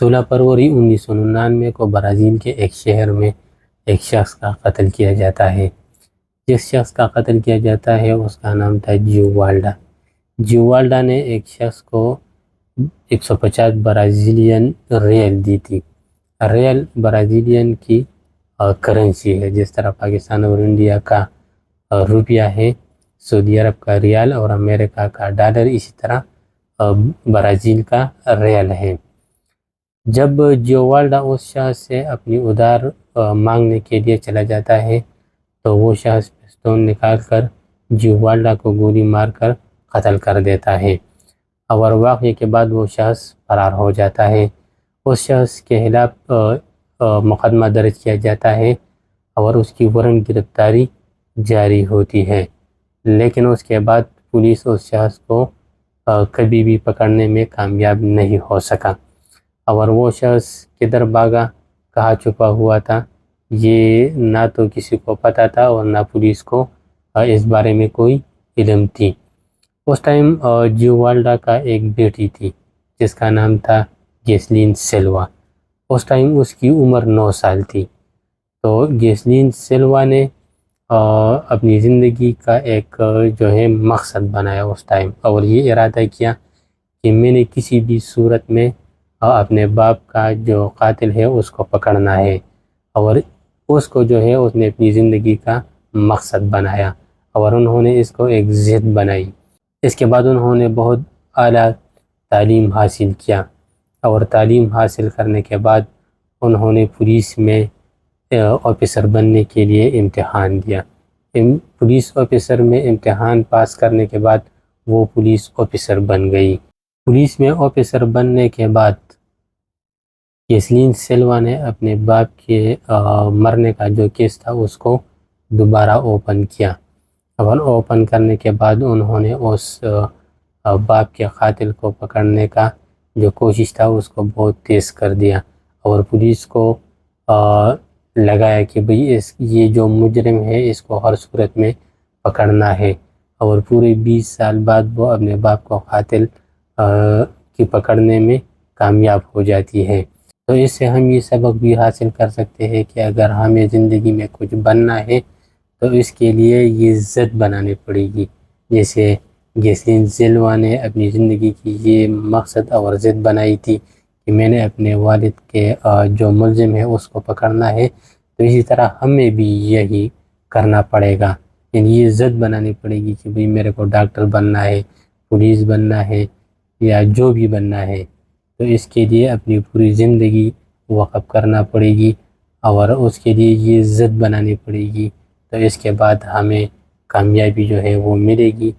16 فروری 1999 کو برازیل کے ایک شہر میں ایک شخص کا قتل کیا جاتا ہے۔ جس شخص کا قتل کیا جاتا ہے اس کا نام تھا جیووالڈا۔ جیووالڈا نے ایک شخص کو 150 برازیلین ریل دی تھی۔ ریل برازیلین کی کرنسی ہے، جس طرح پاکستان اور انڈیا کا روپیہ ہے، سعودی عرب کا ریال اور امریکہ کا ڈالر، اسی طرح برازیل کا ریل ہے۔ جب جیووالڈا اس شخص سے اپنی ادھار مانگنے کے لیے چلا جاتا ہے تو وہ شخص پستول نکال کر جیووالڈا کو گولی مار کر قتل کر دیتا ہے، اور واقعے کے بعد وہ شخص فرار ہو جاتا ہے۔ اس شخص کے خلاف مقدمہ درج کیا جاتا ہے اور اس کی وارنٹ گرفتاری جاری ہوتی ہے، لیکن اس کے بعد پولیس اس شخص کو کبھی بھی پکڑنے میں کامیاب نہیں ہو سکا، اور وہ شخص کدھر بھاگا، کہاں چھپا ہوا تھا، یہ نہ تو کسی کو پتہ تھا اور نہ پولیس کو اس بارے میں کوئی علم تھی۔ اس ٹائم جیووالڈا کا ایک بیٹی تھی جس کا نام تھا گیسلین سلوا۔ اس ٹائم اس کی عمر 9 سال تھی۔ تو گیسلین سلوا نے اپنی زندگی کا ایک جو ہے مقصد بنایا اس ٹائم، اور یہ ارادہ کیا کہ میں نے کسی بھی صورت میں اپنے باپ کا جو قاتل ہے اس کو پکڑنا ہے، اور اس کو جو ہے اس نے اپنی زندگی کا مقصد بنایا، اور انہوں نے اس کو ایک ضد بنائی۔ اس کے بعد انہوں نے بہت اعلیٰ تعلیم حاصل کیا، اور تعلیم حاصل کرنے کے بعد انہوں نے پولیس میں آفیسر بننے کے لیے امتحان دیا۔ پولیس آفیسر میں امتحان پاس کرنے کے بعد وہ پولیس آفیسر بن گئی۔ پولیس میں آفیسر بننے کے بعد گیسلین سلوا نے اپنے باپ کے مرنے کا جو کیس تھا اس کو دوبارہ اوپن کیا، اور اوپن کرنے کے بعد انہوں نے اس باپ کے قاتل کو پکڑنے کا جو کوشش تھا اس کو بہت تیز کر دیا، اور پولیس کو لگایا کہ بھئی یہ جو مجرم ہے اس کو ہر صورت میں پکڑنا ہے، اور پورے 20 سال بعد وہ اپنے باپ کو قاتل کی پکڑنے میں کامیاب ہو جاتی ہے۔ تو اس سے ہم یہ سبق بھی حاصل کر سکتے ہیں کہ اگر ہمیں زندگی میں کچھ بننا ہے تو اس کے لیے یہ ضد بنانی پڑے گی، جیسے گیسلین سلوا نے اپنی زندگی کی یہ مقصد اور ضد بنائی تھی کہ میں نے اپنے والد کے جو ملزم ہے اس کو پکڑنا ہے، تو اسی طرح ہمیں بھی یہی کرنا پڑے گا، یعنی یہ ضد بنانی پڑے گی کہ بھئی میرے کو ڈاکٹر بننا ہے، پولیس بننا ہے، یا جو بھی بننا ہے، تو اس کے لیے اپنی پوری زندگی وقف کرنا پڑے گی، اور اس کے لیے یہ ضد بنانی پڑے گی، تو اس کے بعد ہمیں کامیابی جو ہے وہ ملے گی۔